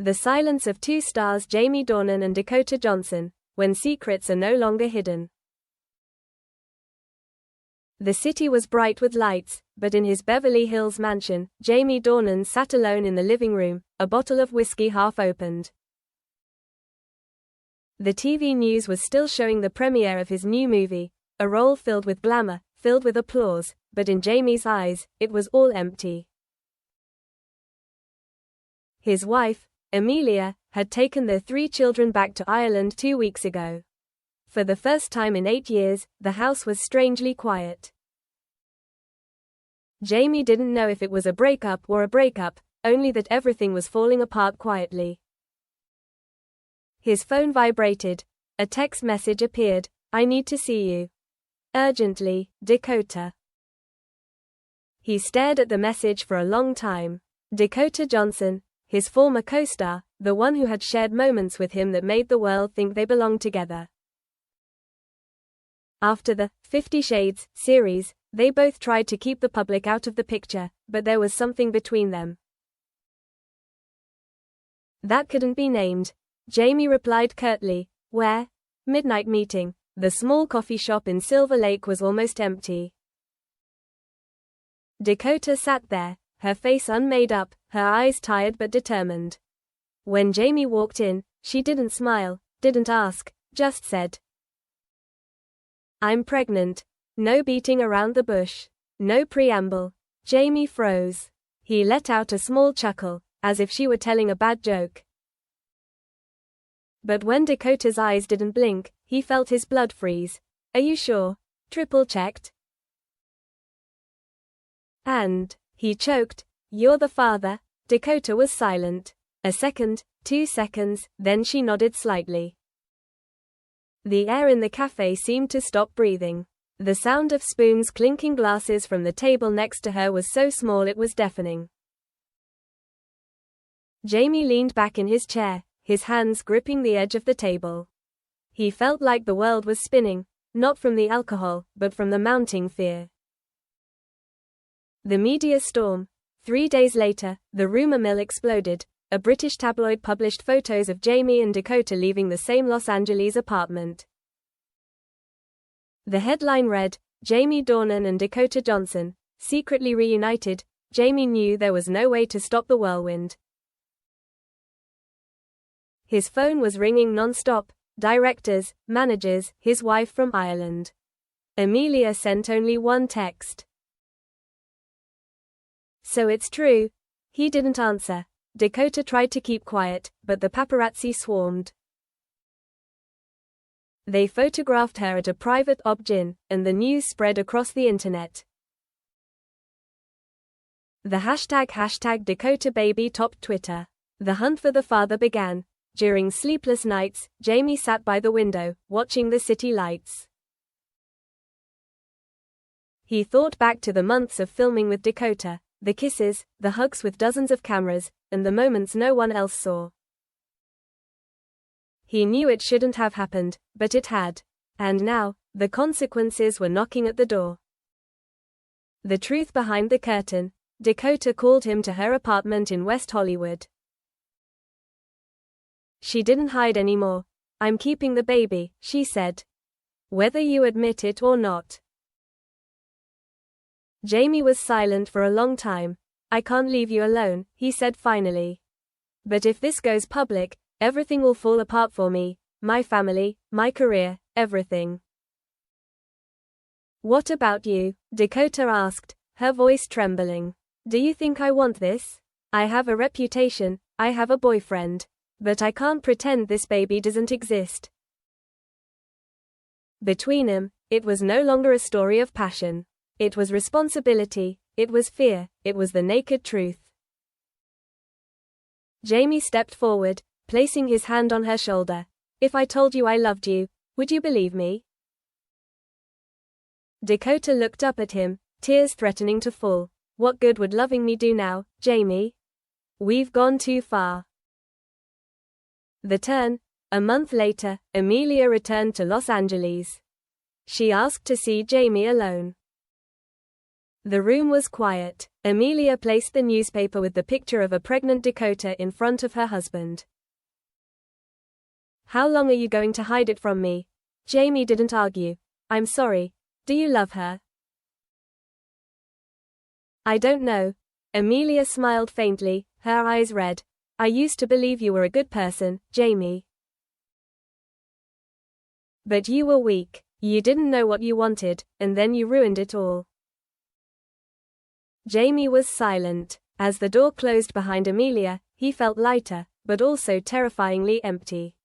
The silence of two stars, Jamie Dornan and Dakota Johnson, when secrets are no longer hidden. The city was bright with lights, but in his Beverly Hills mansion, Jamie Dornan sat alone in the living room, a bottle of whiskey half opened. The TV news was still showing the premiere of his new movie, a role filled with glamour, filled with applause, but in Jamie's eyes, it was all empty. His wife, Amelia, had taken their 3 children back to Ireland 2 weeks ago. For the first time in 8 years, the house was strangely quiet. Jamie didn't know if it was a breakup or a breakup, only that everything was falling apart quietly. His phone vibrated. A text message appeared. "I need to see you. Urgently, Dakota." He stared at the message for a long time. Dakota Johnson, his former co-star, the one who had shared moments with him that made the world think they belonged together. After the 50 Shades series, they both tried to keep the public out of the picture, but there was something between them. "That couldn't be named," Jamie replied curtly. "Where?" "Midnight meeting." The small coffee shop in Silver Lake was almost empty. Dakota sat there, her face unmade up, her eyes tired but determined. When Jamie walked in, she didn't smile, didn't ask, just said, "I'm pregnant." No beating around the bush. No preamble. Jamie froze. He let out a small chuckle, as if she were telling a bad joke. But when Dakota's eyes didn't blink, he felt his blood freeze. "Are you sure?" Triple-checked. "And," he choked, "you're the father?" Dakota was silent. A second, 2 seconds, then she nodded slightly. The air in the cafe seemed to stop breathing. The sound of spoons clinking glasses from the table next to her was so small it was deafening. Jamie leaned back in his chair, his hands gripping the edge of the table. He felt like the world was spinning, not from the alcohol, but from the mounting fear. The media storm. 3 days later, the rumor mill exploded. A British tabloid published photos of Jamie and Dakota leaving the same Los Angeles apartment. The headline read, "Jamie Dornan and Dakota Johnson, secretly reunited." Jamie knew there was no way to stop the whirlwind. His phone was ringing non-stop. Directors, managers, his wife from Ireland. Amelia sent only one text. "So it's true?" He didn't answer. Dakota tried to keep quiet, but the paparazzi swarmed. They photographed her at a private ob-gyn, and the news spread across the internet. The hashtag Dakota Baby topped Twitter. The hunt for the father began. During sleepless nights, Jamie sat by the window, watching the city lights. He thought back to the months of filming with Dakota, the kisses, the hugs with dozens of cameras, and the moments no one else saw. He knew it shouldn't have happened, but it had. And now, the consequences were knocking at the door. The truth behind the curtain. Dakota called him to her apartment in West Hollywood. She didn't hide anymore. "I'm keeping the baby," she said. "Whether you admit it or not." Jamie was silent for a long time. "I can't leave you alone," he said finally. "But if this goes public, everything will fall apart for me, my family, my career, everything." "What about you?" Dakota asked, her voice trembling. "Do you think I want this? I have a reputation, I have a boyfriend. But I can't pretend this baby doesn't exist." Between them, it was no longer a story of passion. It was responsibility, it was fear, it was the naked truth. Jamie stepped forward, placing his hand on her shoulder. "If I told you I loved you, would you believe me?" Dakota looked up at him, tears threatening to fall. "What good would loving me do now, Jamie? We've gone too far." The turn. A month later, Amelia returned to Los Angeles. She asked to see Jamie alone. The room was quiet. Amelia placed the newspaper with the picture of a pregnant Dakota in front of her husband. How long are you going to hide it from me? Jamie didn't argue. I'm sorry. Do you love her? I don't know. Amelia smiled faintly, her eyes red. I used to believe you were a good person, Jamie. But you were weak. You didn't know what you wanted, and then you ruined it all. Jamie was silent. As the door closed behind Amelia, he felt lighter, but also terrifyingly empty.